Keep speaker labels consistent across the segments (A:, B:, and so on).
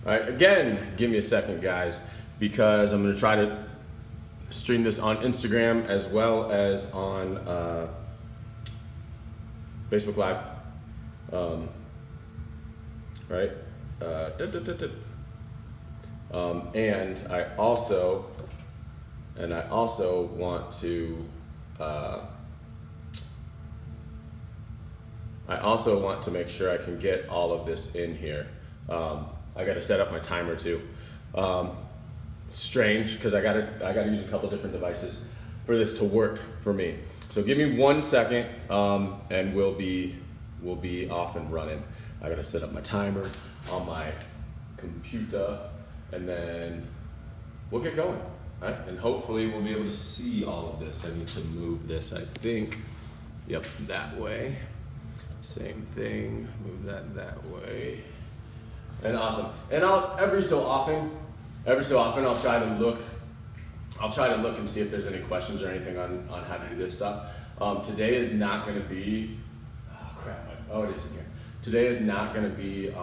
A: All right, again, give me a second, guys, because I'm gonna try to stream this on Instagram as well as on Facebook Live. Right? And I also want to make sure I can get all of this in here. I got to set up my timer too. Strange, because I gotta use a couple different devices for this to work for me. So give me 1 second, and we'll be off and running. I gotta set up my timer on my computer, and then we'll get going. Right? And hopefully we'll be able to see all of this. I need to move this, I think. Yep, that way. Same thing. Move that way. And awesome. And every so often I'll try to look and see if there's any questions or anything on how to do this stuff. Today is not going to be, it is in here. Today is not going to be,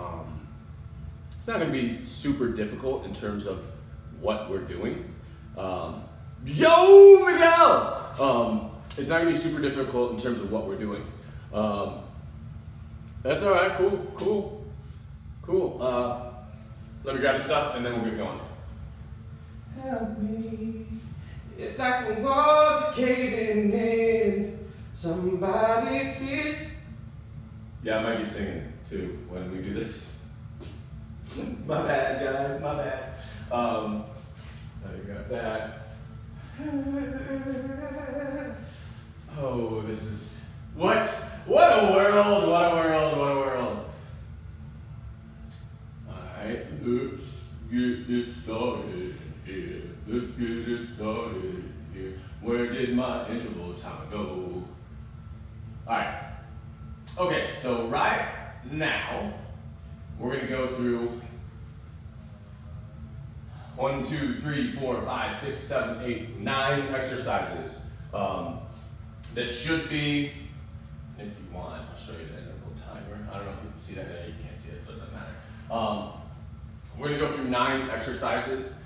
A: it's not going to be super difficult in terms of what we're doing. Yo, Miguel! It's not going to be super difficult in terms of what we're doing. That's all right, cool. Let me grab the stuff and then we'll get going. Help me, it's like the walls are caving in. Somebody please. Yeah, I might be singing too when we do this. My bad, guys, my bad. Let me grab that. Oh, this is, what a world. Alright, let's get it started here. Where did my interval time go? Alright. Okay, so right now, we're going to go through 1, 2, 3, 4, 5, 6, 7, 8, 9 exercises. That should be, if you want, I'll show you the interval timer. I don't know if you can see that. No, you can't see it, so it doesn't matter. We're going to go through 9 exercises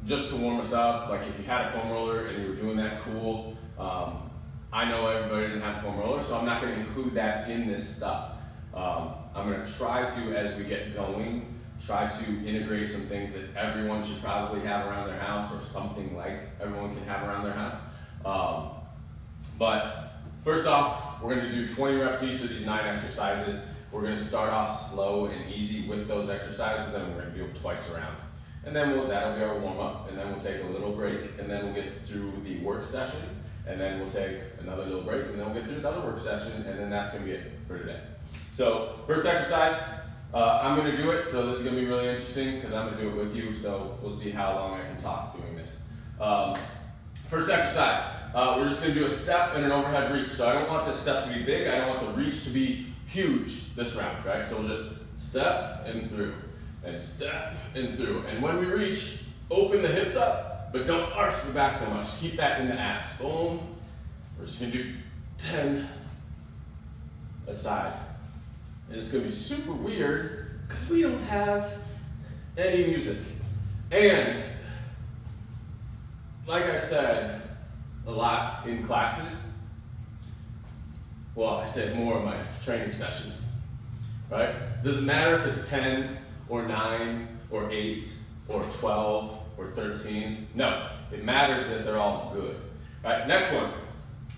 A: just to warm us up. Like if you had a foam roller and you were doing that, cool. I know everybody didn't have a foam roller, so I'm not going to include that in this stuff. I'm going to try to, as we get going, try to integrate some things that everyone should probably have around their house, or something like everyone can have around their house. But first off, we're going to do 20 reps each of these 9 exercises. We're going to start off slow and easy with those exercises, then we're going to do them twice around. And then that'll be our warm-up, and then we'll take a little break, and then we'll get through the work session, and then we'll take another little break, and then we'll get through another work session, and then that's going to be it for today. So first exercise, I'm going to do it, so this is going to be really interesting because I'm going to do it with you, so we'll see how long I can talk doing this. First exercise, we're just going to do a step and an overhead reach. So I don't want this step to be big, I don't want the reach to be huge this round, right? So we'll just step and through, and step and through. And when we reach, open the hips up, but don't arch the back so much. Keep that in the abs. Boom. We're just going to do 10 aside. And it's going to be super weird because we don't have any music. And like I said a lot in classes, well, I said more in my training sessions, right? Doesn't matter if it's 10 or 9 or 8 or 12 or 13. No, it matters that they're all good. Right, next one,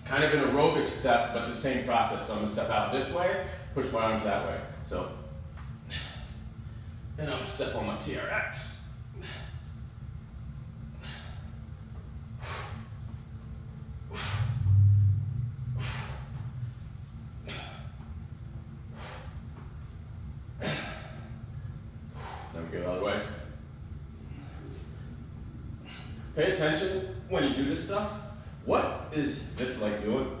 A: kind of an aerobic step, but the same process. So I'm gonna step out this way, push my arms that way. So, then I'm gonna step on my TRX. Then we go the other way. Pay attention when you do this stuff. What is this leg doing?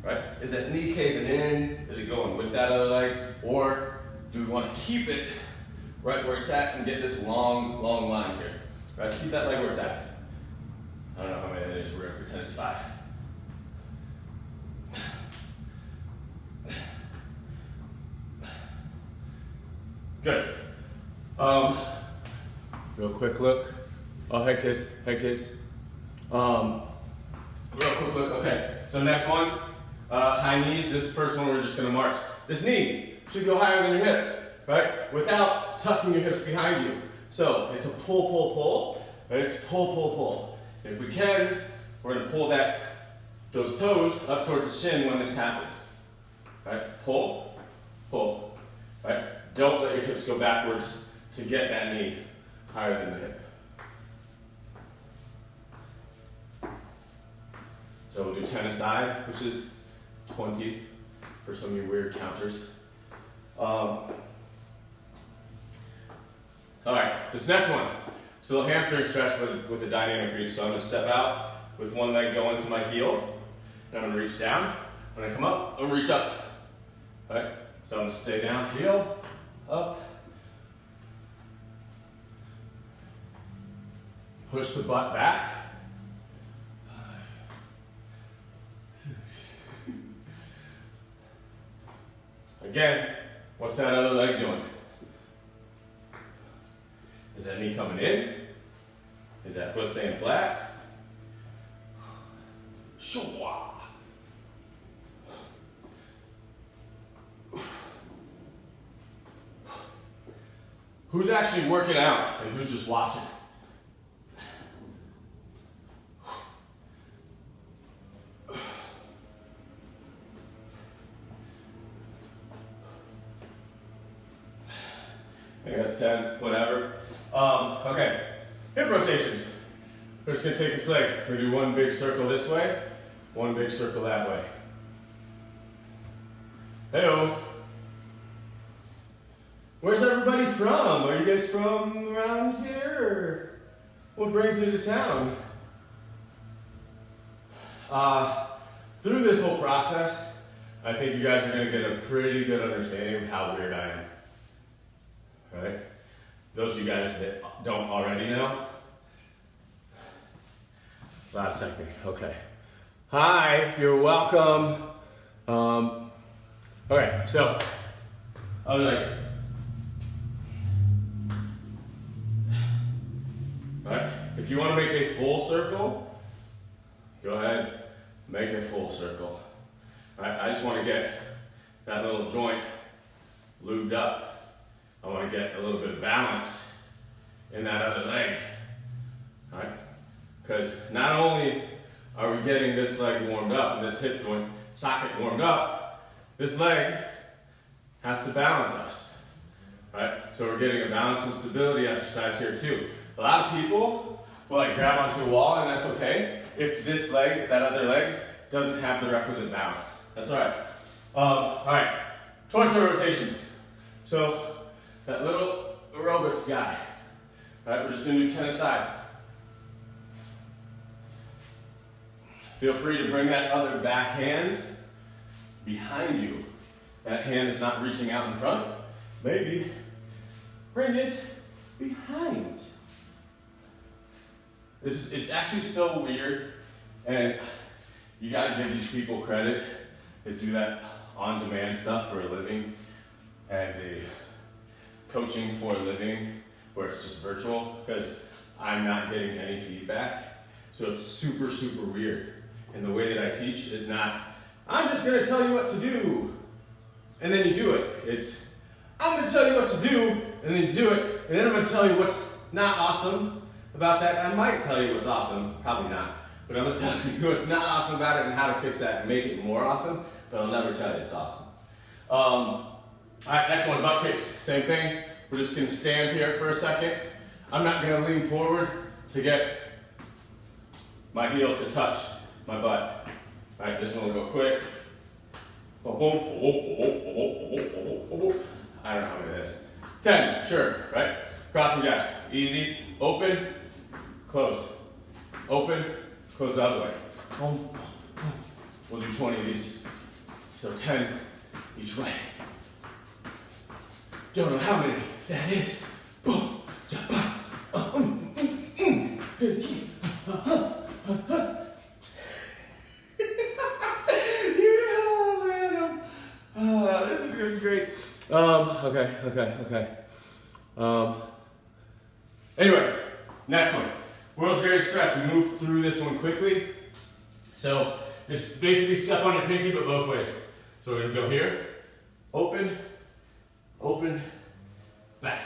A: Right? Is that knee caving in? Is it going with that other leg? Or do we want to keep it right where it's at and get this long, long line here? Right? Keep that leg where it's at. I don't know how many that is. We're going to pretend it's 5. Good. Real quick look. Oh, hey kids, hey kids. Real quick look, okay. So next one, high knees. This first one we're just gonna march. This knee should go higher than your hip, right? Without tucking your hips behind you. So it's a pull, pull, pull, right? It's pull, pull, pull. If we can, we're gonna pull those toes up towards the shin when this happens, right? Pull, pull, right? Don't let your hips go backwards to get that knee higher than the hip. So we'll do 10 aside, which is 20 for some of you weird counters. All right, this next one. So a little hamstring stretch with the dynamic reach. So I'm gonna step out with one leg going to my heel, and I'm gonna reach down. When I come up, I'm gonna reach up. All right, so I'm gonna stay down, heel, up. Push the butt back. Again, what's that other leg doing? Is that knee coming in? Is that foot staying flat? Shua. Who's actually working out and who's just watching? I think that's 10, whatever. Okay, hip rotations. We're just gonna take this leg. We're gonna do one big circle this way, one big circle that way. Hey-o. Where's everybody from? Are you guys from around here? Or what brings you to town? Through this whole process, I think you guys are gonna get a pretty good understanding of how weird I am. Right? Those of you guys that don't already know. Loud technique, okay. Hi, you're welcome. Okay, so I was like, right? If you want to make a full circle, go ahead, make a full circle. Right? I just want to get that little joint lubed up. I want to get a little bit of balance in that other leg, all right? Because not only are we getting this leg warmed up and this hip joint socket warmed up, this leg has to balance us, right? So we're getting a balance and stability exercise here too. A lot of people will like grab onto a wall and that's okay if this leg, if that other leg doesn't have the requisite balance. That's all right. All right, torso rotations. So that little aerobics guy. All right, we're just gonna do 10 aside. Feel free to bring that other back hand behind you. That hand is not reaching out in front. Maybe bring it behind. It's actually so weird, and you gotta give these people credit that do that on-demand stuff for a living, and the coaching for a living where it's just virtual, because I'm not getting any feedback. So it's super, super weird. And the way that I teach is not, I'm just gonna tell you what to do, and then you do it. It's, I'm gonna tell you what to do, and then you do it, and then I'm gonna tell you what's not awesome about that. I might tell you what's awesome, probably not, but I'm gonna tell you what's not awesome about it and how to fix that and make it more awesome, but I'll never tell you it's awesome. All right, next one, butt kicks. Same thing. We're just gonna stand here for a second. I'm not gonna lean forward to get my heel to touch my butt. All right, this one will go quick. I don't know how many it is. 10, sure, right? Crossing gas, easy. Open, close. Open, close the other way. We'll do 20 of these. So 10 each way. Don't know how many that is. This is gonna be great. Okay. Anyway, next one. World's greatest stretch. We move through this one quickly. So it's basically step on your pinky, but both ways. So we're gonna go here, open, open, back.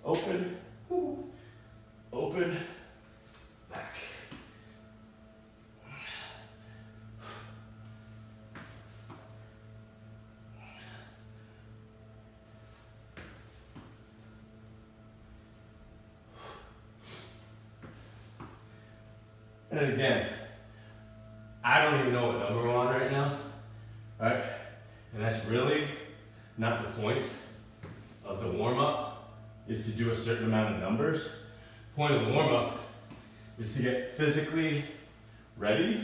A: Open, open, back. And again, I don't even know what number we're on right now, right? And that's really not the point of the warm-up, is to do a certain amount of numbers. The point of the warm-up is to get physically ready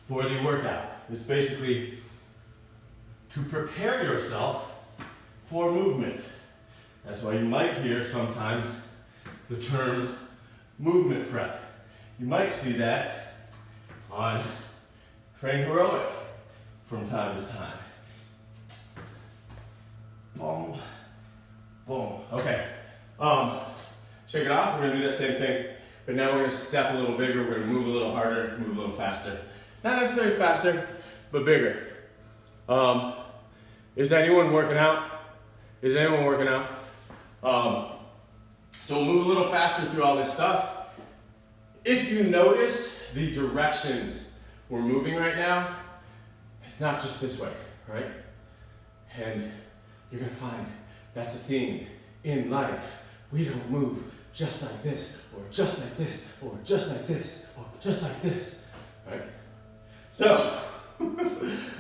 A: for the workout. It's basically to prepare yourself for movement. That's why you might hear sometimes the term movement prep. You might see that on Train Heroic from time to time. Boom, boom. Okay. Shake it off. We're gonna do that same thing, but now we're gonna step a little bigger. We're gonna move a little harder, move a little faster. Not necessarily faster, but bigger. Is anyone working out? Is anyone working out? So we'll move a little faster through all this stuff. If you notice the directions we're moving right now, it's not just this way, right? And you're gonna find that's a theme in life. We don't move just like this, or just like this, or just like this, or just like this, right? So, all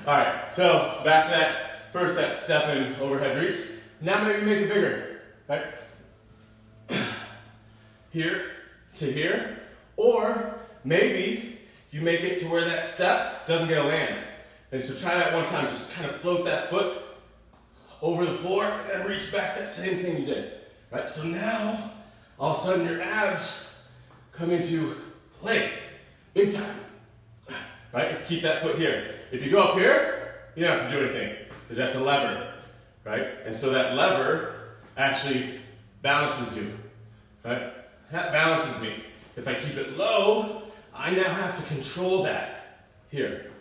A: right, so back to that first, that step in overhead reach. Now maybe make it bigger, right? Here to here, or maybe you make it to where that step doesn't get a land. And so try that one time, just kind of float that foot over the floor and then reach back, that same thing you did, right? So now, all of a sudden your abs come into play, big time, right? If you keep that foot here. If you go up here, you don't have to do anything, because that's a lever, right? And so that lever actually balances you, right? That balances me. If I keep it low, I now have to control that here.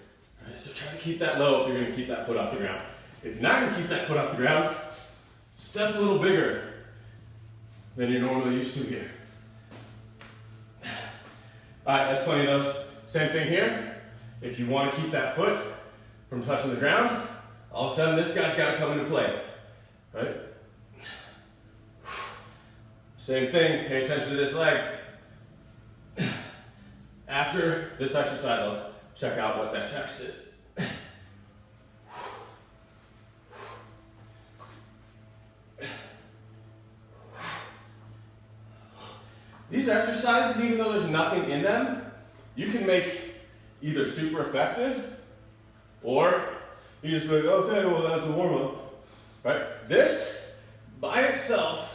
A: Right, so try to keep that low if you're going to keep that foot off the ground. If you're not going to keep that foot off the ground, step a little bigger than you're normally used to here. All right, that's plenty of those. Same thing here. If you want to keep that foot from touching the ground, all of a sudden this guy's got to come into play, right? Same thing, pay attention to this leg. After this exercise, I'll check out what that text is. These exercises, even though there's nothing in them, you can make either super effective, or you just go, okay, well that's a warm-up, right? This, by itself,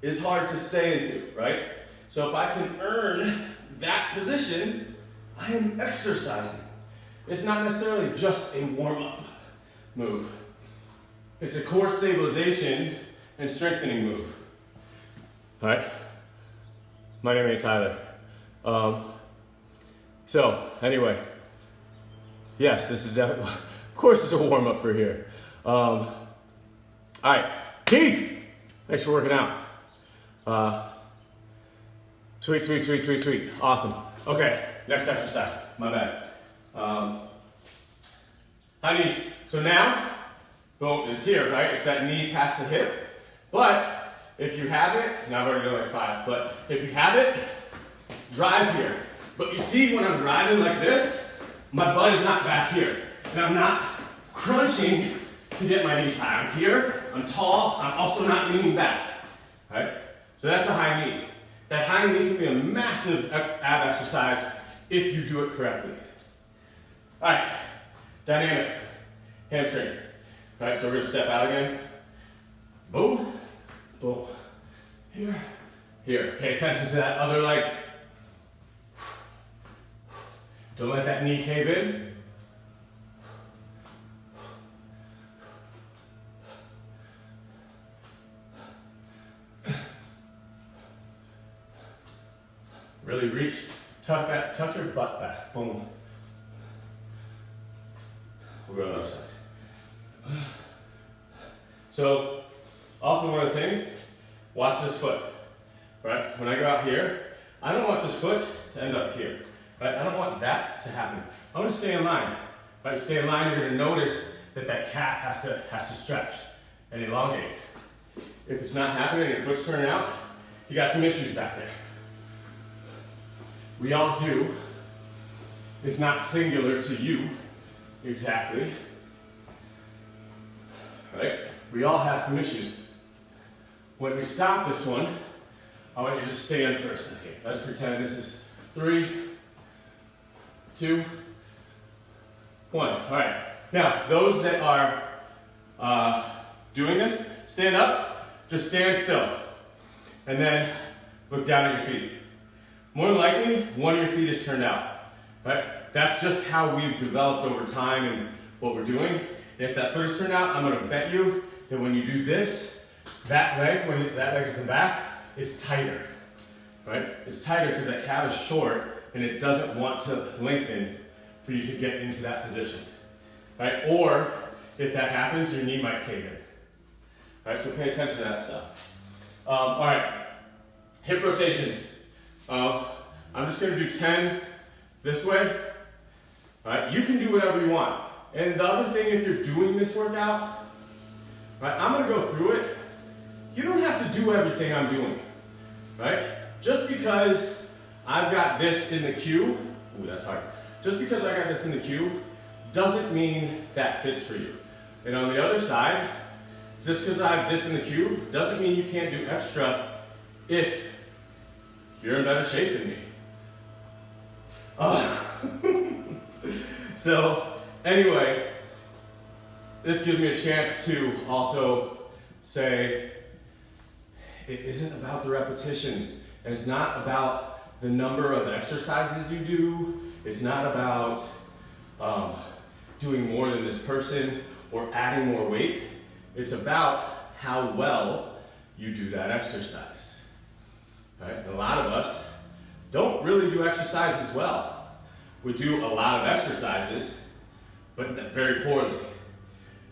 A: is hard to stay into, right? So if I can earn that position, I am exercising. It's not necessarily just a warm-up move. It's a core stabilization and strengthening move. All right? My name ain't Tyler. So, anyway, yes, this is definitely, of course it's a warm-up for here. All right, Keith, thanks for working out. Sweet, sweet, sweet, sweet, sweet. Awesome. Okay, next exercise. My bad. High knees. So now, boom, it's here, right? It's that knee past the hip. But if you have it, now I've already done like 5, but if you have it, drive here. But you see when I'm driving like this, my butt is not back here. And I'm not crunching to get my knees high. I'm here, I'm tall, I'm also not leaning back, right? So that's a high knee. That high knee can be a massive ab exercise if you do it correctly. All right, dynamic hamstring. All right, so we're gonna step out again. Boom, boom. Here, here. Pay attention to that other leg. Don't let that knee cave in.
B: Really reach, tuck your butt back. Boom. We'll go to the other side. So, also one of the things, watch this foot, right? When I go out here, I don't want this foot to end up here, right? I don't want that to happen. I want to stay in line, right? Stay in line, you're going to notice that that calf has to stretch and elongate. If it's not happening and your foot's turning out, you got some issues back there. We all do. It's not singular to you, exactly. Right? We all have some issues. When we stop this one, I want you to just stand for a second. Let's pretend this is 3, 2, 1. All right. Now, those that are doing this, stand up, just stand still. And then look down at your feet. More than likely, one of your feet is turned out. Right? That's just how we've developed over time and what we're doing. And if that foot is turned out, I'm going to bet you that when you do this, that leg, when that leg is in the back, is tighter. Right? It's tighter because that calf is short and it doesn't want to lengthen for you to get into that position. Right? Or if that happens, your knee might cave in. Right? So pay attention to that stuff. All right, hip rotations. I'm just going to do 10 this way. All right, you can do whatever you want. And the other thing, if you're doing this workout, right, I'm going to go through it. You don't have to do everything I'm doing, right? Just because I've got this in the queue, ooh, that's hard. Just because I got this in the queue doesn't mean that fits for you. And on the other side, just because I have this in the queue doesn't mean you can't do extra if you're in better shape than me. So anyway, this gives me a chance to also say it isn't about the repetitions, and it's not about the number of exercises you do. It's not about doing more than this person or adding more weight. It's about how well you do that exercise. Right? And a lot of us don't really do exercises well. We do a lot of exercises, but very poorly.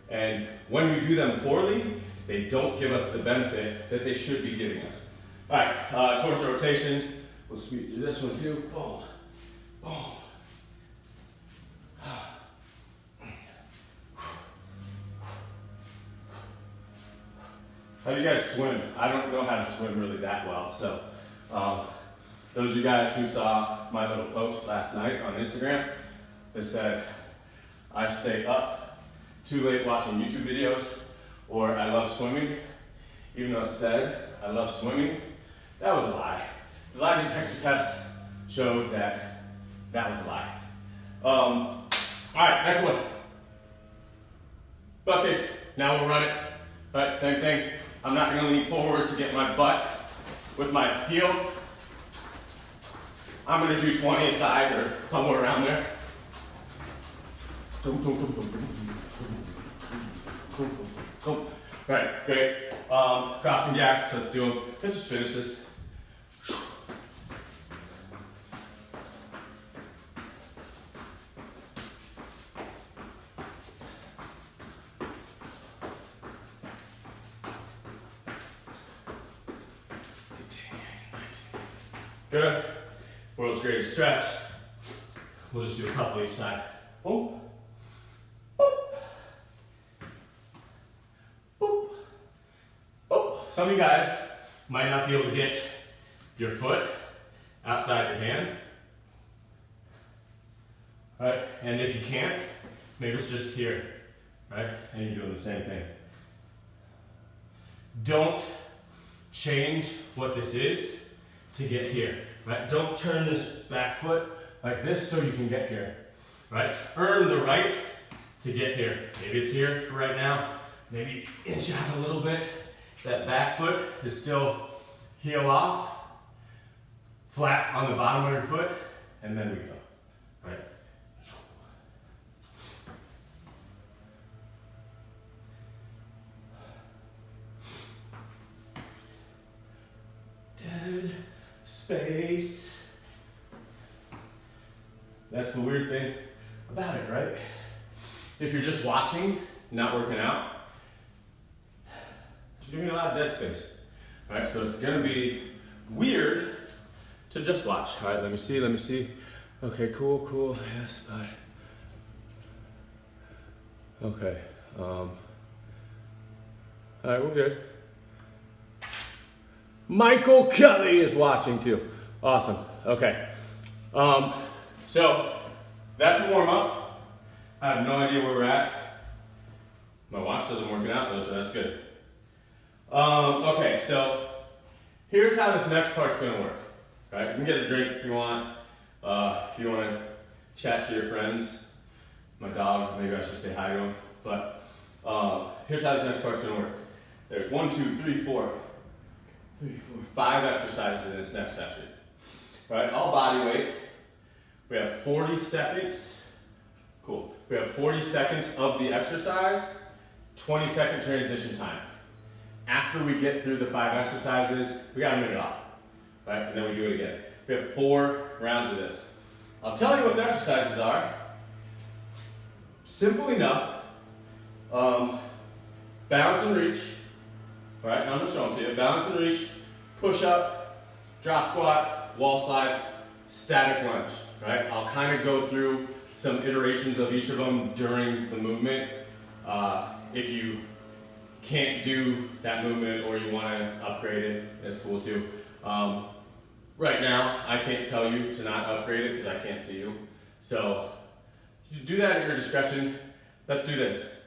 B: And when we do them poorly, they don't give us the benefit that they should be giving us. All right, torso rotations. We'll sweep through this one too. Boom, boom. How do you guys swim? I don't know how to swim really that well. So those of you guys who saw my little post last night on Instagram that said I stay up too late watching YouTube videos or I love swimming, even though it said I love swimming, that was a lie. The lie detector test showed that that was a lie. All right, next one. Butt kicks. Now we'll run it. All right, same thing. I'm not going to lean forward to get my butt with my heel. I'm going to do 20 a side or somewhere around there. All right, great. Crossing jacks, let's do them. Let's just finish this. Good. World's greatest stretch. We'll just do a couple each side. Boom. Boop. Boop. Boop. Some of you guys might not be able to get your foot outside your hand. Right? And if you can't, maybe it's just here. Right? And you're doing the same thing. Don't change what this is to get here, right? Don't turn this back foot like this so you can get here, right? Earn the right to get here. Maybe it's here for right now. Maybe inch out a little bit. That back foot is still heel off, flat on the bottom of your foot, and then we go, right? Dead space That's the weird thing about it, right? If you're just watching, not working out, there's gonna be a lot of dead space. All right, so it's gonna be weird to just watch. All right, let me see. Okay, cool, yes, bye. Okay, all right, we're good. Michael Kelly is watching too. Awesome, okay. So that's the warm up. I have no idea where we're at. My watch doesn't work it out though, so that's good. Okay, so here's how this next part's gonna work. Right? You can get a drink if you want. If you want to chat to your friends, my dogs, maybe I should say hi to them. But here's how this next part's gonna work. There's 5 exercises in this next session. Right? All body weight. We have 40 seconds. Cool. We have 40 seconds of the exercise, 20-second transition time. After we get through the 5 exercises, we got a minute off. Right? And then we do it again. We have 4 rounds of this. I'll tell you what the exercises are. Simple enough. Balance and reach. Right? And I'm just showing to you. Balance and reach, push up, drop squat, wall slides, static lunge. Right? I'll kind of go through some iterations of each of them during the movement. If you can't do that movement or you want to upgrade it, that's cool too. Right now, I can't tell you to not upgrade it because I can't see you. So, you do that at your discretion. Let's do this.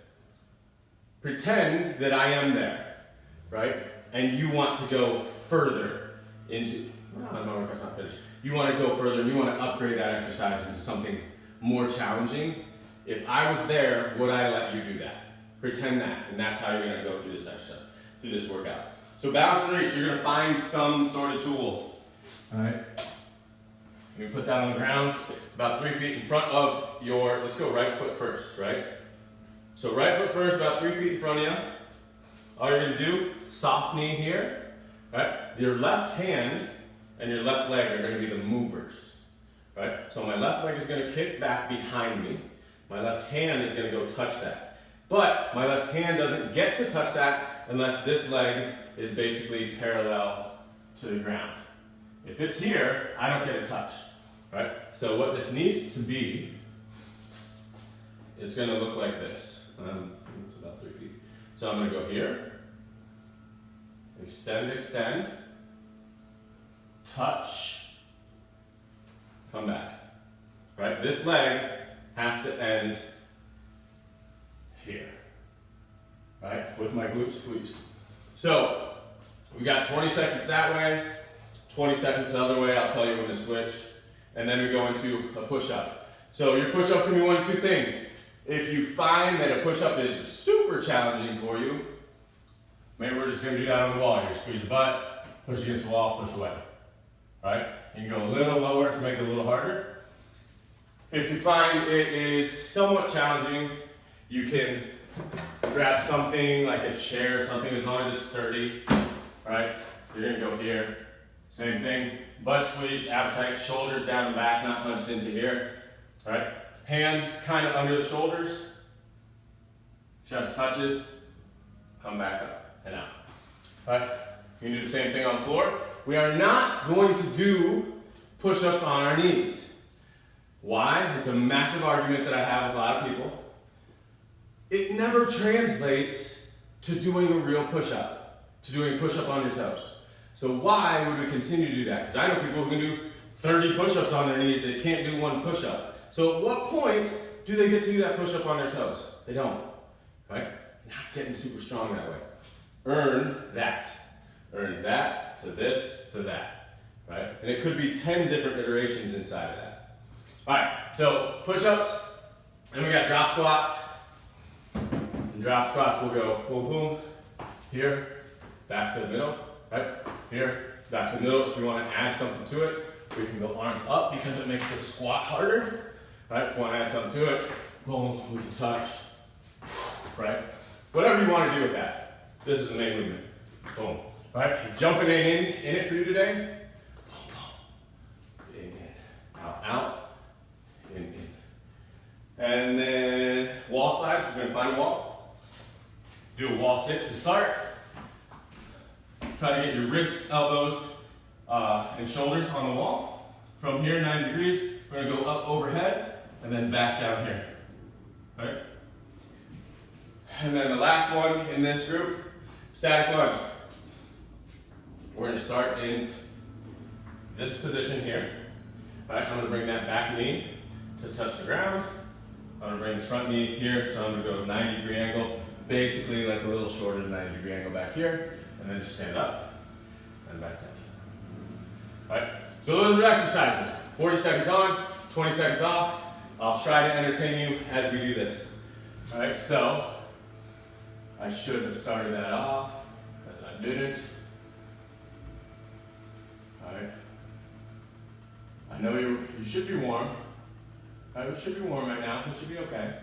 B: Pretend that I am there, right? And you want to go further into, my workout's not finished. You want to go further and you want to upgrade that exercise into something more challenging. If I was there, would I let you do that? Pretend that, and that's how you're going to go through this exercise, through this workout. So balance and reach, you're going to find some sort of tool. All right. You put that on the ground, about 3 feet in front of your, let's go right foot first, right? So right foot first, about 3 feet in front of you. All you're going to do, soft knee here, right? Your left hand and your left leg are going to be the movers, right? So my left leg is going to kick back behind me. My left hand is going to go touch that. But my left hand doesn't get to touch that unless this leg is basically parallel to the ground. If it's here, I don't get a touch, right? So what this needs to be is going to look like this. It's about 3 feet. So I'm going to go here, extend, touch, come back, right? This leg has to end here, right? With my glutes squeezed. So we got 20 seconds that way, 20 seconds the other way. I'll tell you when to switch. And then we go into a push-up. So your push-up can be one of 2 things. If you find that a push-up is super challenging for you, maybe we're just going to do that on the wall here. Squeeze your butt, push against the wall, push away. Right? You can go a little lower to make it a little harder. If you find it is somewhat challenging, you can grab something like a chair or something as long as it's sturdy. Right? You're going to go here. Same thing. Butt squeeze, abs tight, shoulders down and back, not hunched into here. All right? Hands kind of under the shoulders. Chest touches. Come back up and out. All right? You can do the same thing on the floor. We are not going to do push-ups on our knees. Why? It's a massive argument that I have with a lot of people. It never translates to doing a real push-up, to doing a push-up on your toes. So why would we continue to do that? Because I know people who can do 30 push-ups on their knees, they can't do one push-up. So at what point do they get to do that push-up on their toes? They don't, right? Not getting super strong that way. Earn that. Earn that to this to that, right? And it could be 10 different iterations inside of that. All right, so push-ups, and we got drop squats. And drop squats will go boom, boom, here, back to the middle, right? Here, back to the middle. If we want to add something to it, we can go arms up because it makes the squat harder, right? If we want to add something to it, boom, we can touch, right? Whatever you want to do with that. This is the main movement, boom, right? If jumping ain't in it for you today, boom, boom, in, out, out, in, And then wall slides, we're gonna find a wall. Do a wall sit to start. Try to get your wrists, elbows, and shoulders on the wall. From here, 90 degrees, we're gonna go up overhead and then back down here, right? And then the last one in this group, static lunge. We're gonna start in this position here. All right, I'm gonna bring that back knee to touch the ground. I'm gonna bring the front knee here, so I'm gonna go 90-degree angle, basically like a little shorter than 90-degree angle back here, and then just stand up and back down. All right, so those are exercises. 40 seconds on, 20 seconds off. I'll try to entertain you as we do this. All right, so I should have started that off, because I didn't. All right. I know you should be warm. All right, we should be warm right now. We should be okay.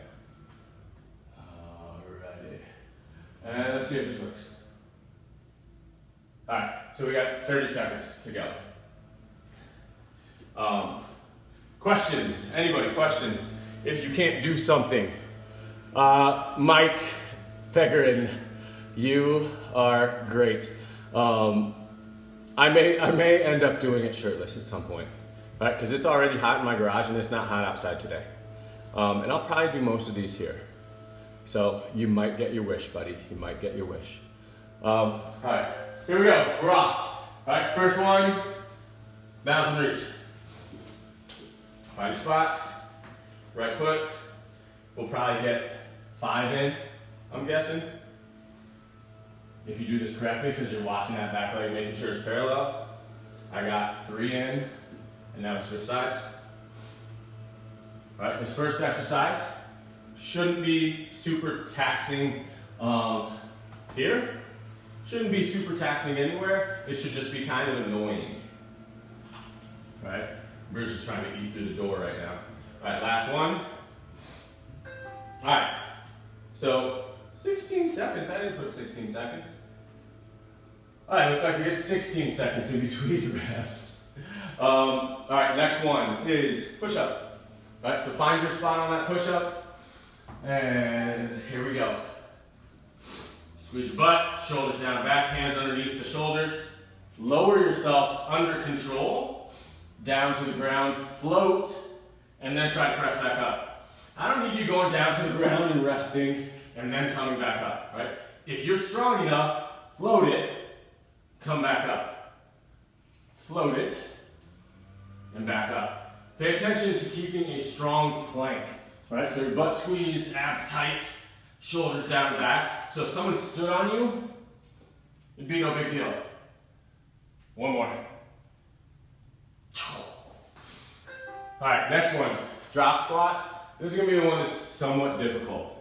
B: Alrighty. And let's see if this works. All right, so we got 30 seconds to go. Questions? Anybody? Questions? If you can't do something, Mike Peckerin, you are great. I may end up doing it shirtless at some point, right? Because it's already hot in my garage and it's not hot outside today. And I'll probably do most of these here. So you might get your wish, buddy. You might get your wish. All right, here we go. We're off. All right, first one, bounce and reach. Find a spot, right foot. We'll probably get 5 in, I'm guessing. If you do this correctly, because you're watching that back leg, making sure it's parallel. I got 3 in, and now we switch sides. All right, this first exercise shouldn't be super taxing here. Shouldn't be super taxing anywhere. It should just be kind of annoying. All right, Bruce is trying to eat through the door right now. All right, last one. All right, so 16 seconds. I didn't put 16 seconds. All right, looks like we get 16 seconds in between reps. All right, next one is push-up. All right, so find your spot on that push-up. And here we go. Squeeze your butt, shoulders down and back, hands underneath the shoulders. Lower yourself under control, down to the ground, float, and then try to press back up. I don't need you going down to the ground and resting and then coming back up, right? If you're strong enough, float it, come back up. Float it, and back up. Pay attention to keeping a strong plank, right? So your butt squeezed, abs tight, shoulders down and back. So if someone stood on you, it'd be no big deal. One more. All right, next one, drop squats. This is gonna be the one that's somewhat difficult.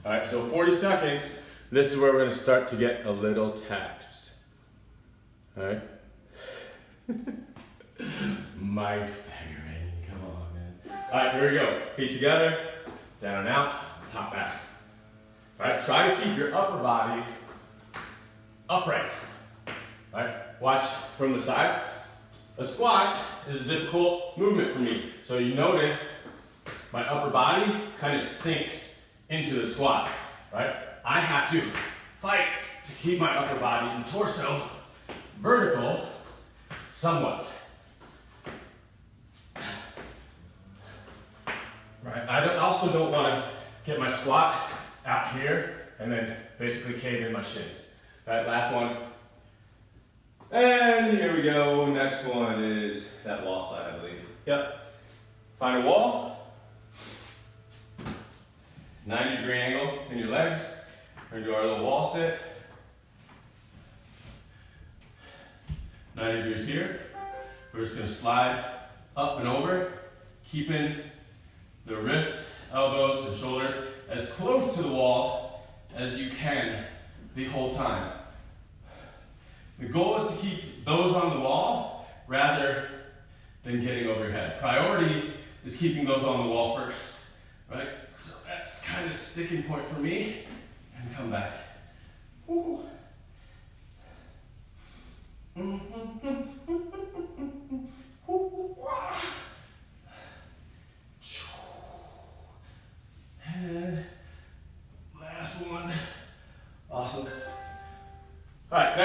B: All right, so 40 seconds, this is where we're gonna start to get a little taxed. All right? Mike Peckerin, come on, man. All right, here we go. Feet together, down and out, hop back. All right, try to keep your upper body upright. All right, watch from the side. A squat is a difficult movement for me. So you notice my upper body kind of sinks into the squat, right? I have to fight to keep my upper body and torso vertical somewhat. Right, I also don't want to get my squat out here and then basically cave in my shins. All right, last one. And here we go. Next one is that wall slide, I believe. Yep. Find a wall. 90-degree angle in your legs. We're going to do our little wall sit. 90 degrees here. We're just going to slide up and over, keeping the wrists, elbows, and shoulders as close to the wall as you can the whole time. The goal is to keep those on the wall rather than getting over your head. Priority is keeping those on the wall first, right? So that's kind of a sticking point for me. And come back. Ooh.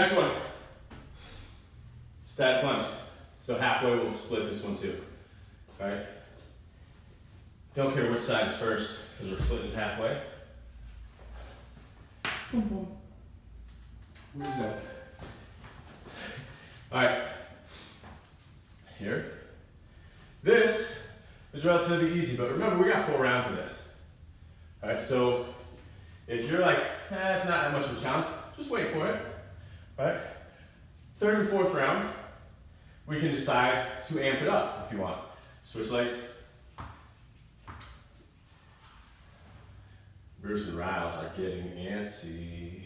B: next one. Static lunge. So halfway we'll split this one too. All right. Don't care which side is first because we're splitting it halfway. Where's that? All right. Here. This is relatively easy, but remember we got 4 rounds of this. All right, so if you're like, it's not that much of a challenge, just wait for it. All right. 3rd and 4th round, we can decide to amp it up if you want. Switch legs. Bruce and Riles are getting antsy.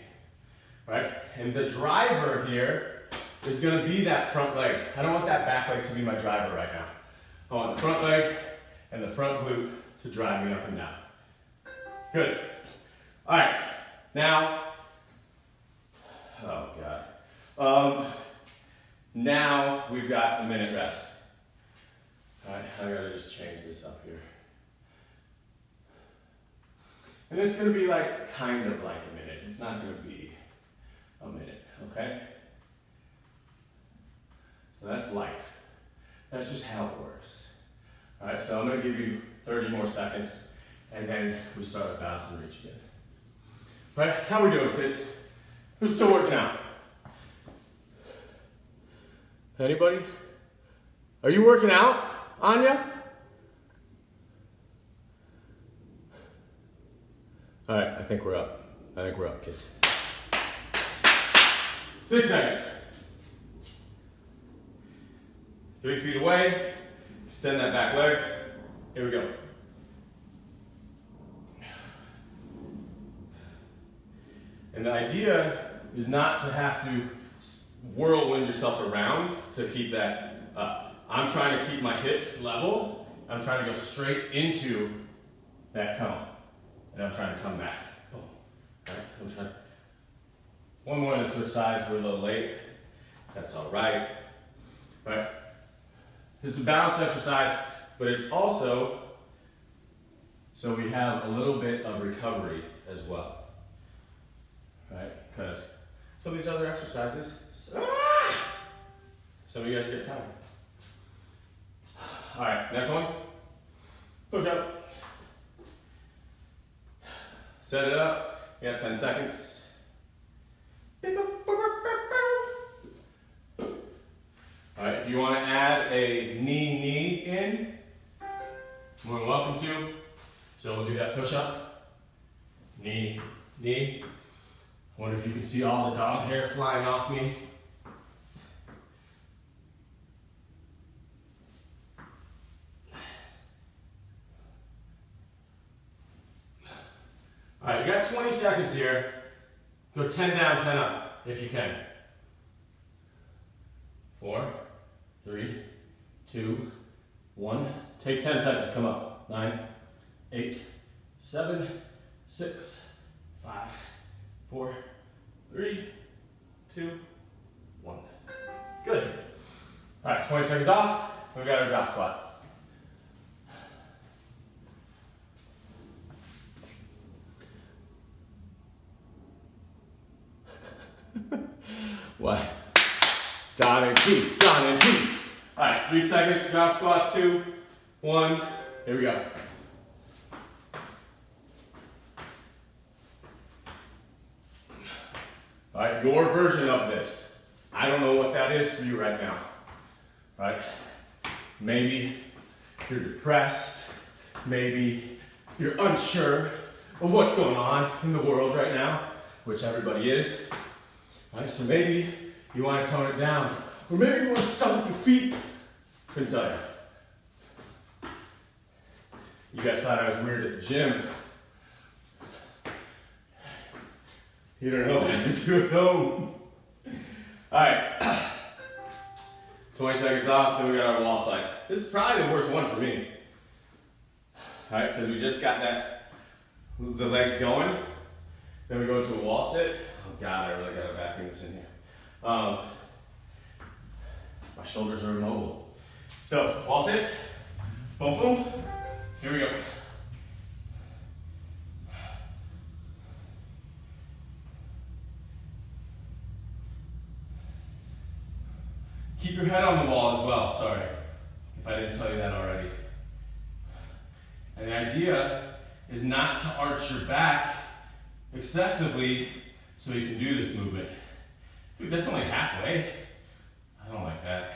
B: All right, and the driver here is gonna be that front leg. I don't want that back leg to be my driver right now. I want the front leg and the front glute to drive me up and down. Good. All right, now, oh God. Now we've got a minute rest. All right, I gotta just change this up here. And it's gonna be like, kind of like a minute. It's not gonna be a minute, okay? So that's life. That's just how it works. All right, so I'm gonna give you 30 more seconds and then we start a bounce and reach again. All right, how we doing, kids? Who's still working out? Anybody? Are you working out, Anya? All right, I think we're up. I think we're up, kids. 6 seconds. 3 feet away. Extend that back leg. Here we go. And the idea is not to have to whirlwind yourself around to keep that up. I'm trying to keep my hips level. I'm trying to go straight into that cone. And I'm trying to come back. Boom. All right, I'm trying. One more and switch sides. We're a little late. That's all right. All right. This is a balance exercise, but it's also so we have a little bit of recovery as well. Right? Because some of these other exercises, some of you guys get tired. All right, next one. Push up. Set it up. You got 10 seconds. All right, if you want to add a knee in, more than welcome to. So we'll do that push up. Knee. I wonder if you can see all the dog hair flying off me. All right, you got 20 seconds here. Go 10 down, 10 up, if you can. 4, 3, 2, 1. Take 10 seconds, come up. 9, 8, 7, 6, 5, 4, 3, 2, 1. Good. All right, 20 seconds off. We got our drop squat. What? Down and keep, down and keep. All right, 3 seconds, drop squats, 2, 1. Here we go. All right, your version of this. I don't know what that is for you right now. All right? Maybe you're depressed. Maybe you're unsure of what's going on in the world right now, which everybody is. All right, so maybe you want to tone it down. Or maybe you want to stomp your feet. Couldn't tell you. You guys thought I was weird at the gym. You don't know what to do at home. All right. 20 seconds off, then we got our wall slides. This is probably the worst one for me. All right, because we just got the legs going. Then we go into a wall sit. Oh God, I really gotta vacuum this in here. My shoulders are immobile. So, wall sit. Boom, boom. Here we go. Keep your head on the wall as well, sorry, if I didn't tell you that already. And the idea is not to arch your back excessively so you can do this movement. Dude, that's only halfway. I don't like that.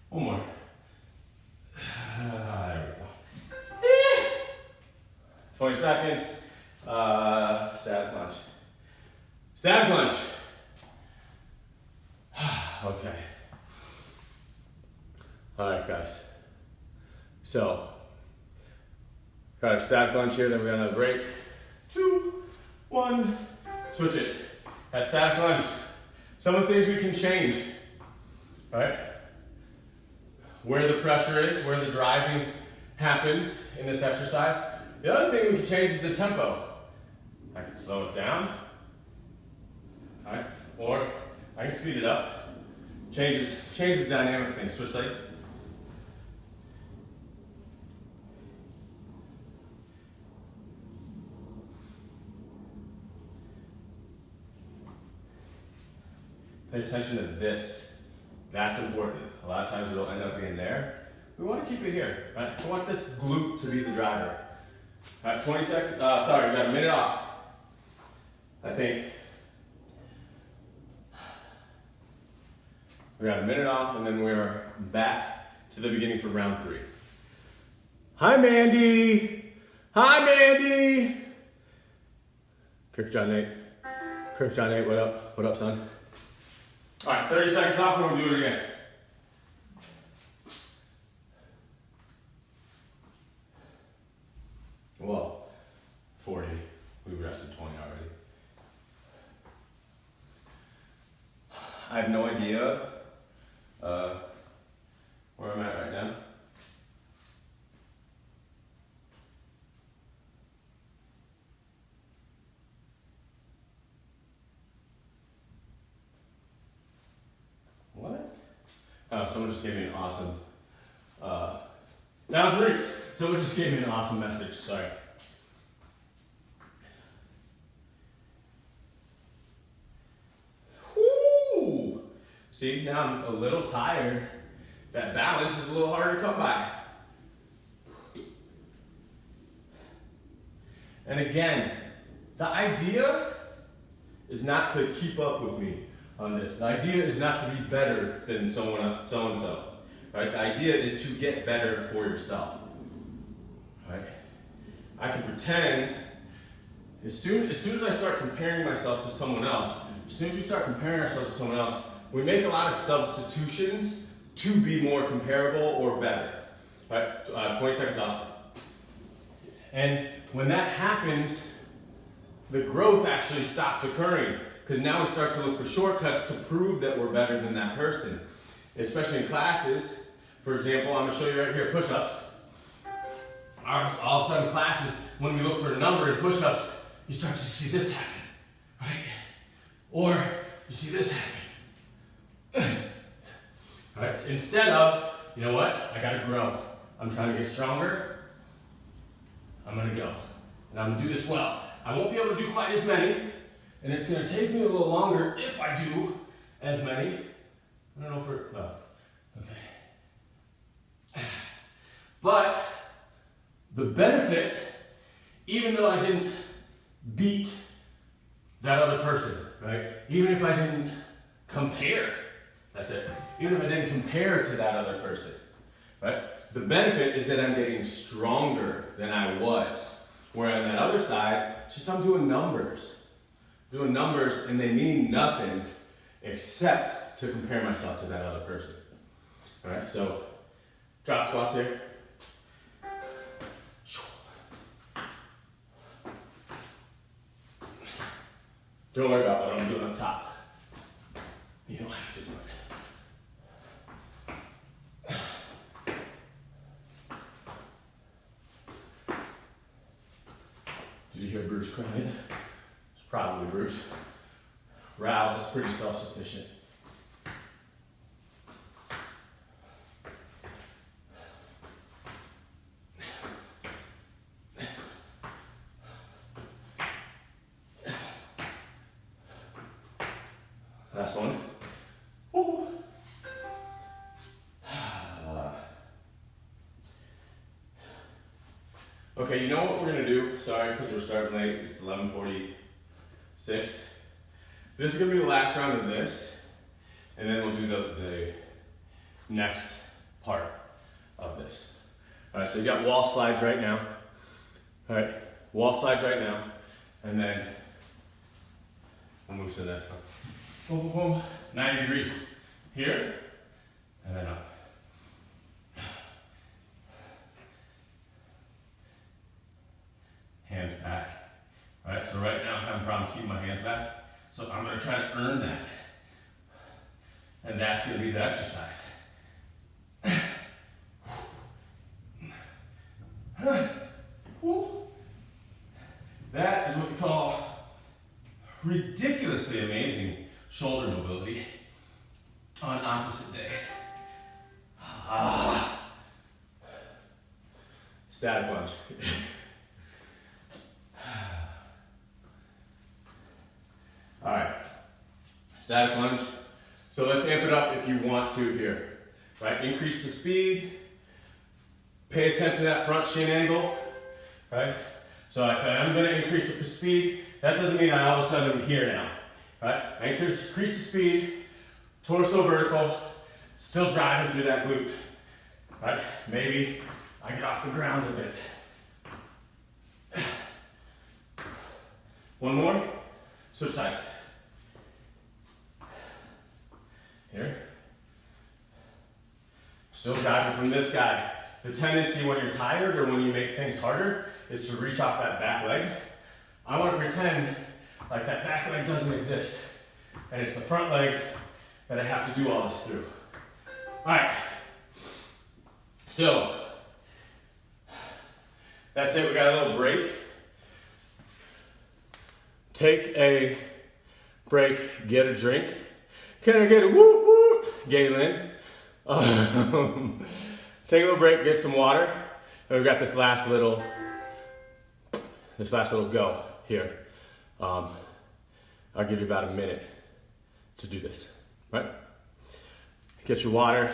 B: One more. There we go. 20 seconds. Static lunge. Static lunge. Okay. All right, guys. So, got our static lunge here, then we got another break. 2, 1, switch it. That static lunge. Some of the things we can change, right? Where the pressure is, where the driving happens in this exercise. The other thing we can change is the tempo. I can slow it down, all right? Or I can speed it up. Change the dynamic thing. Switch sides. Pay attention to this. That's important. A lot of times it'll end up being there. We want to keep it here, right? We want this glute to be the driver. All right, 20 seconds. Sorry, we got a minute off. I think. We got a minute off, and then we're back to the beginning for round 3. Hi, Mandy. Hi, Mandy. Kirk John Nate. Kirk John Nate, what up? What up, son? All right, 30 seconds off, and we'll do it again. Well, 40. We rested 20 already. I have no idea where I'm at right now. What? Oh, someone just gave me an awesome, that was Roots. Someone just gave me an awesome message, sorry. Whoo! See, now I'm a little tired. That balance is a little harder to come by. And again, the idea is not to keep up with me on this. The idea is not to be better than someone else, so-and-so. Right? The idea is to get better for yourself. Right? I can pretend, as soon as I start comparing myself to someone else, as soon as we start comparing ourselves to someone else, we make a lot of substitutions to be more comparable or better. Right? 20 seconds off. And when that happens, the growth actually stops occurring, because now we start to look for shortcuts to prove that we're better than that person. Especially in classes. For example, I'm going to show you right here, push-ups. All of a sudden classes, when we look for a number in push-ups, you start to see this happen, right? Or you see this happen. All right? Instead of, you know what? I got to grow. I'm trying to get stronger. I'm going to go. And I'm going to do this well. I won't be able to do quite as many, and it's going to take me a little longer if I do as many. I don't know if we're, well, okay. But the benefit, even though I didn't beat that other person, right? Even if I didn't compare, that's it. Even if I didn't compare to that other person, right? The benefit is that I'm getting stronger than I was. Where on that other side, just I'm doing numbers. Doing numbers, and they mean nothing except to compare myself to that other person. All right, so drop squats here. Don't worry about what I'm doing up top. You don't have to do it. Did you hear Bruce crying? It's probably Bruce. Rouse is pretty self-sufficient. Last one. Woo. Okay, you know what we're gonna do? Sorry, because we're starting late. It's 11:46. This is gonna be the last round of this, and then we'll do the next part of this. All right, so you got wall slides right now. All right, wall slides right now, and then we'll move to the next one. Boom, boom, boom. 90 degrees here, and then up. Hands back. All right, so right now I'm having problems keeping my hands back, so I'm gonna try to earn that. And that's gonna be the exercise. That is what we call ridiculously amazing shoulder mobility on opposite day. Static lunge. All right, static lunge. So let's amp it up if you want to here, right? Increase the speed. Pay attention to that front shin angle, right? So if I'm gonna increase the speed, that doesn't mean I all of a sudden am here now, right? I increase the speed, torso vertical, still driving through that glute, right? Maybe I get off the ground a bit. One more, switch sides. Here. Still driving from this guy. The tendency when you're tired or when you make things harder is to reach off that back leg. I want to pretend like that back leg doesn't exist. And it's the front leg that I have to do all this through. All right. So, that's it. We got a little break. Take a break, get a drink. Can I get a whoop whoop, Galen? Take a little break, get some water, and we've got this last little go here. I'll give you about a minute to do this, right? Get your water,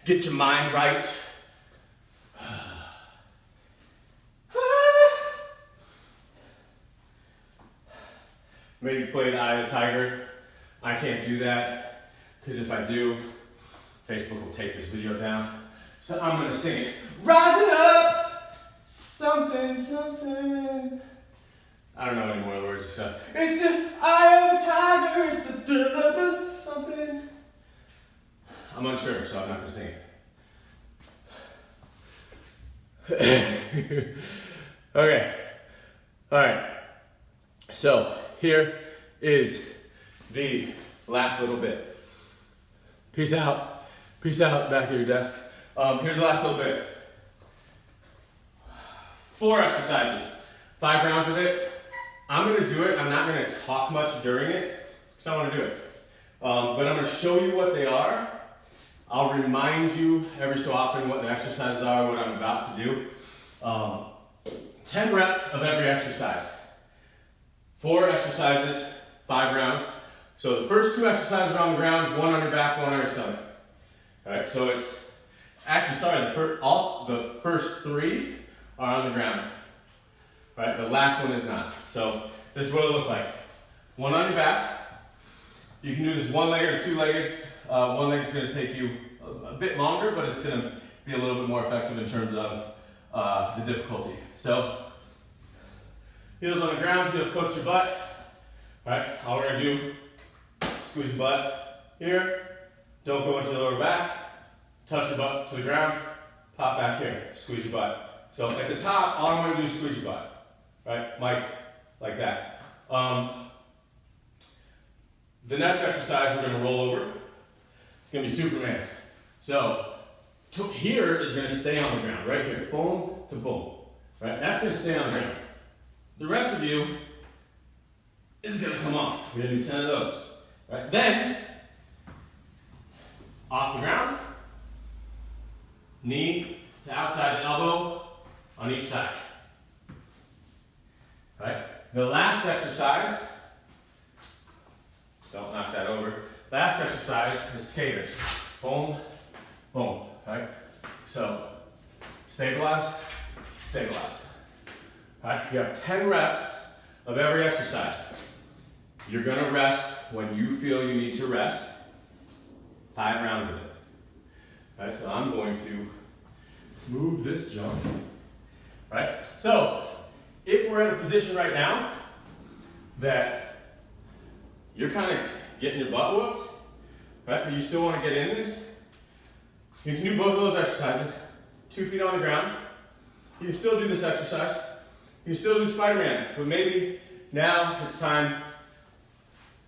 B: get your mind right. Maybe play the Eye of the Tiger. I can't do that, because if I do, Facebook will take this video down. So I'm gonna sing it. Rising up, something, something. I don't know any more of the words, so. It's the eye of the tiger, it's the thrill of the something. I'm unsure, so I'm not gonna sing it. Okay, all right. So here is the last little bit. Peace out back at your desk. Here's the last little bit. 4 exercises, 5 rounds of it. I'm gonna do it. I'm not gonna talk much during it, because I wanna do it. But I'm gonna show you what they are. I'll remind you every so often what the exercises are, what I'm about to do. 10 reps of every exercise. 4 exercises, 5 rounds. So the first 2 exercises are on the ground, 1 on your back, 1 on your stomach. All right, so it's, actually, sorry, the first 3 are on the ground. Right, the last one is not. So this is what it'll look like. 1 on your back. You can do this one-legged or two-legged. One leg is gonna take you a bit longer, but it's gonna be a little bit more effective in terms of the difficulty. So, heels on the ground, heels close to your butt. All right, all we're gonna do, squeeze the butt here. Don't go into the lower back. Touch your butt to the ground. Pop back here, squeeze your butt. So at the top, all I'm gonna do is squeeze your butt. Right, Mike, like that. The next exercise, we're gonna roll over. It's gonna be Superman's. So, here is gonna stay on the ground, right here, boom to boom. Right, that's gonna stay on the ground. The rest of you is gonna come off. We're gonna do 10 of those. Right, then, off the ground, knee to outside the elbow on each side. Right? The last exercise, Don't knock that over. Last exercise is skaters. Boom, boom, right? So, stabilized, stabilized. All right, you have 10 reps of every exercise. You're gonna rest when you feel you need to rest. 5 rounds of it. All right, so I'm going to move this junk, right? So, if we're in a position right now that you're kind of getting your butt whooped, right, but you still want to get in this, you can do both of those exercises. 2 feet on the ground. You can still do this exercise. You can still do Spider-Man, but maybe now it's time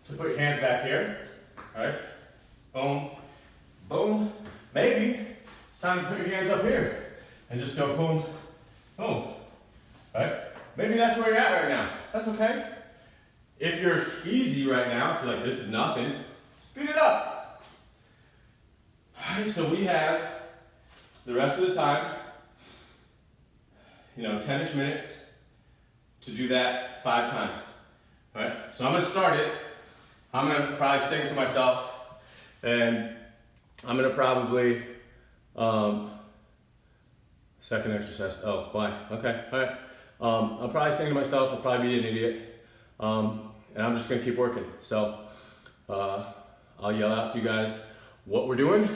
B: to put your hands back here, all right? Boom, boom. Maybe it's time to put your hands up here and just go boom, boom, right? Maybe that's where you're at right now. That's okay. If you're easy right now, if you're like, this is nothing, speed it up. All right, so we have the rest of the time, 10-ish minutes to do that 5 times. All right, so I'm gonna start it. I'm gonna probably sing to myself, and I'm gonna probably, second exercise, oh, why? Okay, all right. I'll probably sing to myself, I'll probably be an idiot, and I'm just gonna keep working. So, I'll yell out to you guys what we're doing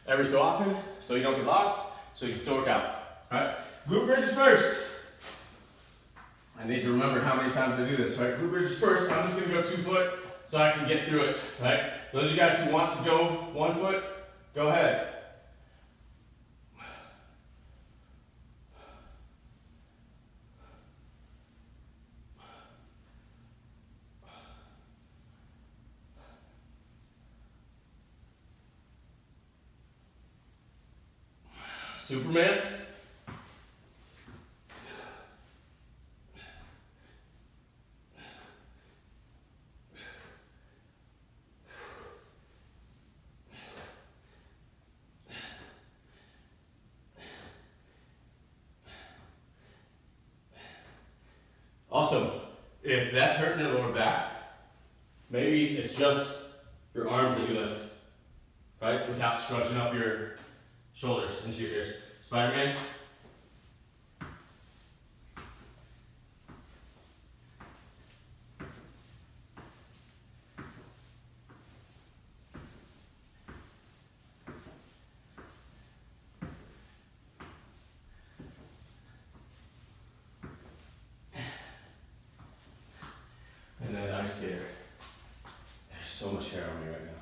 B: every so often, so you don't get lost, so you can still work out. All right, glute bridges first. I need to remember how many times I do this, right? Glute bridges first. I'm just gonna go 2 foot so I can get through it, right? Those of you guys who want to go 1 foot, go ahead. Superman. Also, if that's hurting your lower back, maybe it's just your arms that you lift, right? Without stretching up your shoulders into your ears. Spider-Man. And then ice skater. There's so much hair on me right now.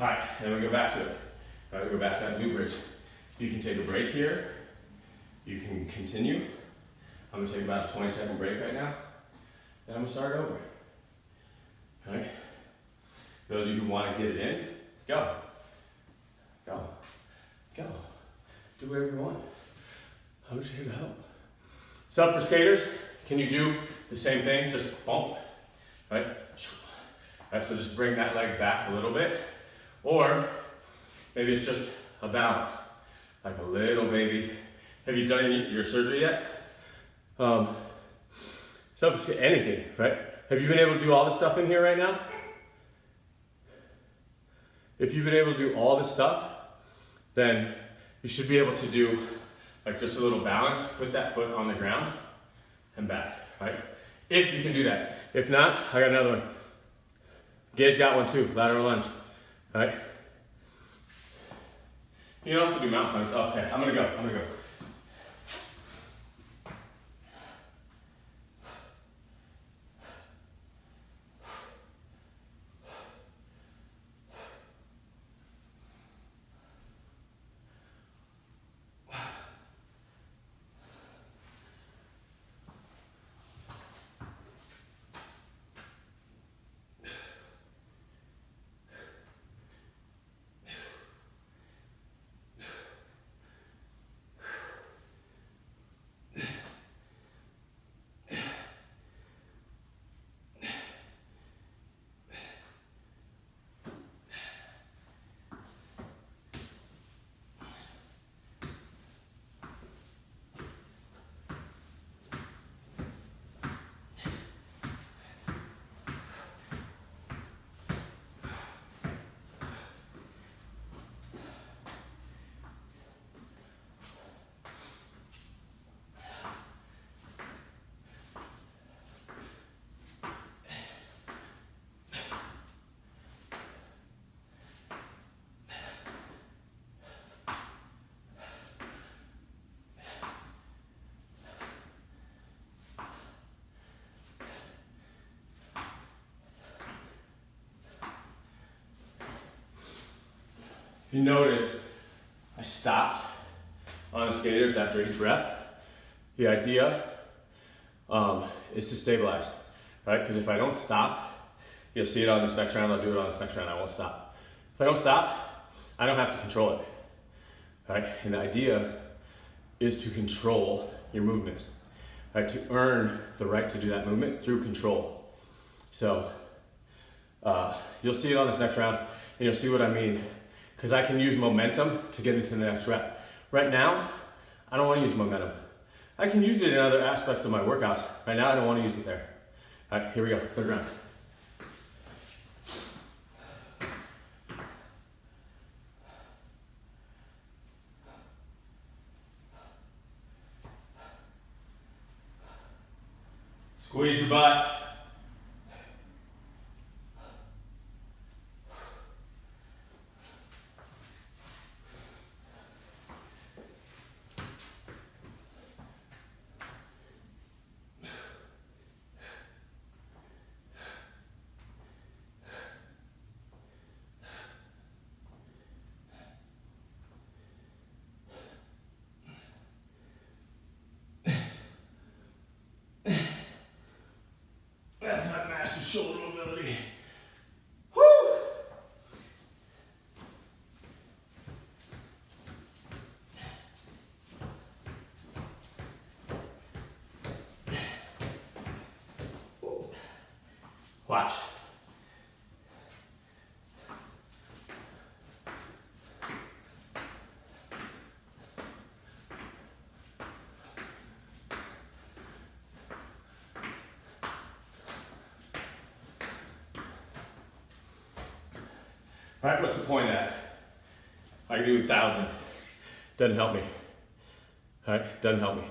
B: All right, then we go back to it. All right, we go back to that glute bridge. You can take a break here. You can continue. I'm gonna take about a 20-second break right now. Then I'm gonna start over. All right? Those of you who wanna get it in, go. Go. Go. Do whatever you want. I'm just here to help. So for skaters, can you do the same thing? Just bump, right? All right, so just bring that leg back a little bit. Or maybe it's just a bounce, like a little baby. Have you done your surgery yet? So for anything, right? Have you been able to do all this stuff in here right now? If you've been able to do all this stuff, then you should be able to do like just a little balance, put that foot on the ground and back, right? If you can do that. If not, I got another one. Gage got one too, lateral lunge. All right. You can also do mountain climbers. Oh, okay, I'm gonna go. If you notice, I stopped on the skaters after each rep. The idea is to stabilize, right? Because if I don't stop, you'll see it on this next round, I'll do it on this next round, I won't stop. If I don't stop, I don't have to control it, right? And the idea is to control your movements, right? To earn the right to do that movement through control. So you'll see it on this next round, and you'll see what I mean. Because I can use momentum to get into the next rep. Right now, I don't want to use momentum. I can use it in other aspects of my workouts. Right now, I don't want to use it there. All right, here we go, third round. Squeeze your butt. That's not massive shoulder mobility. Woo! Watch. All right, what's the point of that? I can do 1,000. Doesn't help me. All right, doesn't help me.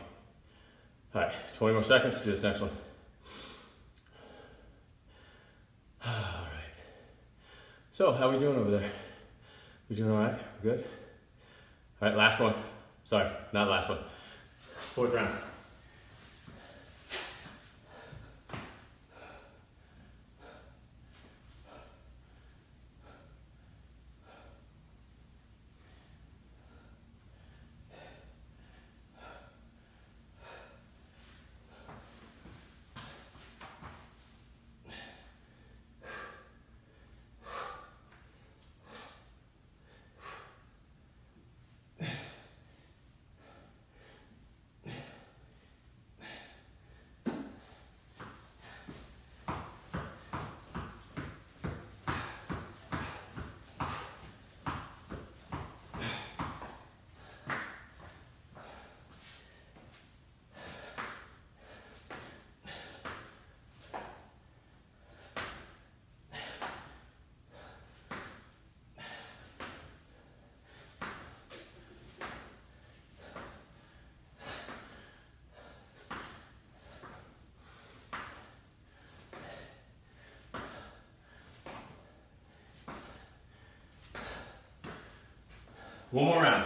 B: All right, 20 more seconds to do this next one. All right. So, how we doing over there? We doing all right? We good? All right, last one. Sorry, not last one. Fourth round. One more round.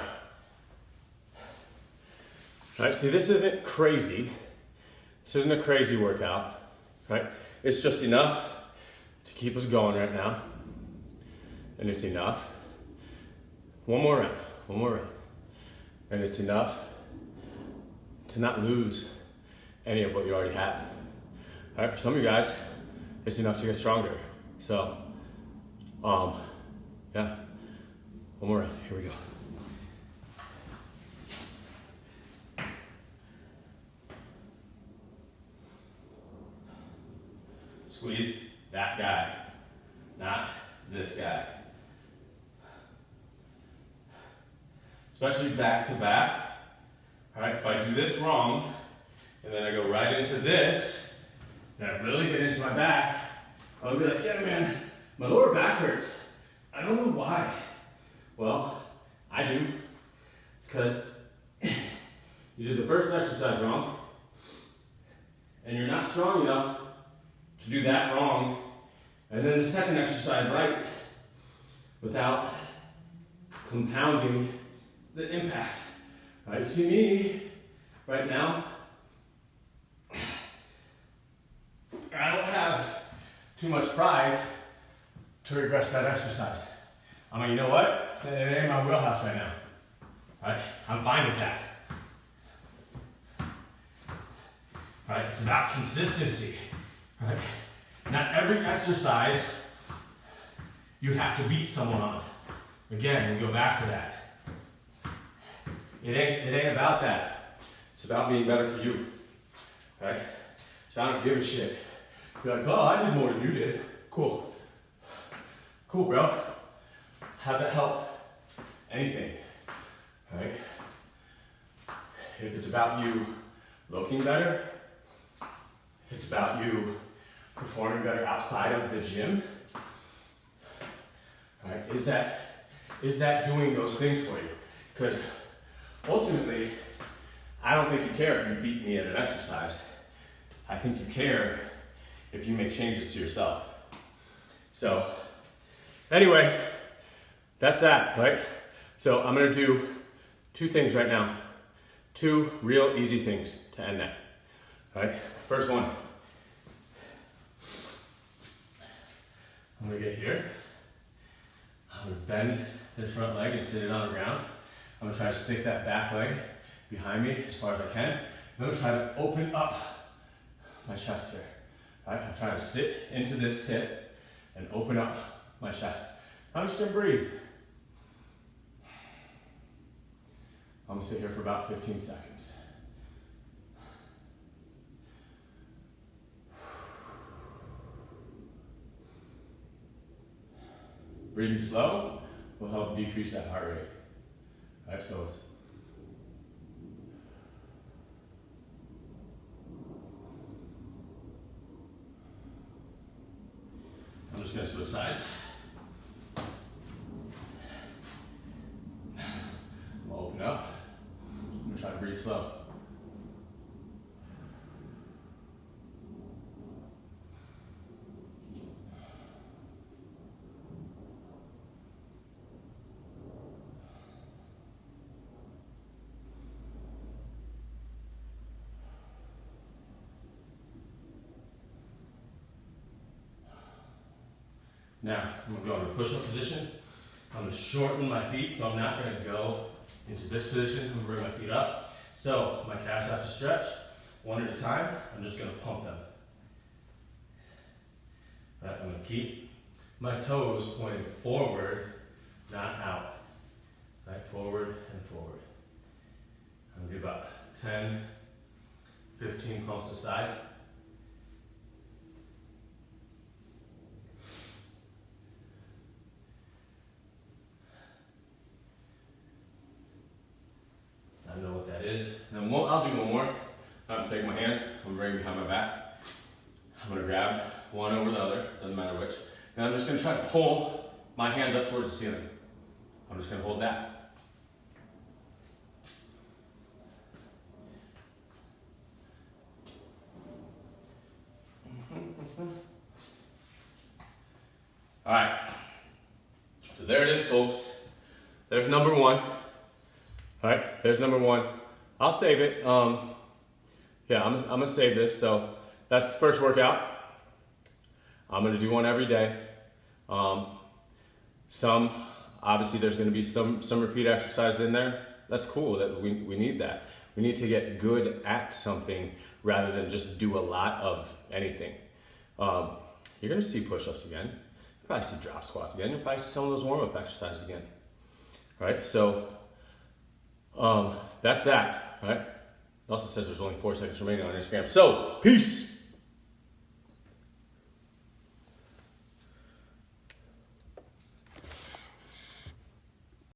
B: All right, see, this isn't crazy. This isn't a crazy workout, right? It's just enough to keep us going right now. And it's enough. One more round, one more round. And it's enough to not lose any of what you already have. All right, for some of you guys, it's enough to get stronger. So, yeah, one more round, here we go. Squeeze that guy, not this guy. Especially back to back. All right, if I do this wrong, and then I go right into this, and I really get into my back, I'll be like, yeah man, my lower back hurts. I don't know why. Well, I do. It's because you did the first exercise wrong, and you're not strong enough to do that wrong, and then the second exercise right, without compounding the impact. Right? You see me right now, I don't have too much pride to regress that exercise. I mean, you know what? It ain't my wheelhouse right now. Right? I'm fine with that. Right? It's about consistency. Right? Not every exercise you have to beat someone on. Again, we go back to that. It ain't about that. It's about being better for you. Right? So I don't give a shit. You're like, oh, I did more than you did. Cool. Cool, bro. How's that help? Anything. Right? If it's about you looking better, if it's about you performing better outside of the gym, right? Is that doing those things for you? Because ultimately, I don't think you care if you beat me at an exercise. I think you care if you make changes to yourself. So, anyway, that's that, right? So I'm gonna do 2 things right now. 2 real easy things to end that, right? First one, I'm gonna get here. I'm gonna bend this front leg and sit it on the ground. I'm gonna try to stick that back leg behind me as far as I can. I'm gonna try to open up my chest here. Right? I'm trying to sit into this hip and open up my chest. I'm just gonna breathe. I'm gonna sit here for about 15 seconds. Breathing slow will help decrease that heart rate. All right, so it's I'm just gonna switch sides. I'm gonna open up. I'm gonna try to breathe slow. Now, I'm gonna go into push-up position. I'm gonna shorten my feet, so I'm not gonna go into this position. I'm gonna bring my feet up. So, my calves have to stretch one at a time. I'm just gonna pump them. Right, I'm gonna keep my toes pointing forward, not out. Right, forward and forward. I'm gonna do about 10, 15 pumps aside. I know what that is. And then I'll do one more. I'm gonna take my hands, I'm gonna bring behind my back. I'm gonna grab one over the other, doesn't matter which. And I'm just gonna try to pull my hands up towards the ceiling. I'm just gonna hold that. All right, so there it is, folks. There's number 1. All right, there's number 1. I'll save it. Yeah, I'm gonna save this. So that's the first workout. I'm gonna do one every day. Obviously there's gonna be some repeat exercises in there. That's cool, that we need that. We need to get good at something rather than just do a lot of anything. You're gonna see push-ups again. You'll probably see drop squats again. You'll probably see some of those warm-up exercises again. All right, so that's that, all right? It also says there's only 4 seconds remaining on Instagram. So, peace!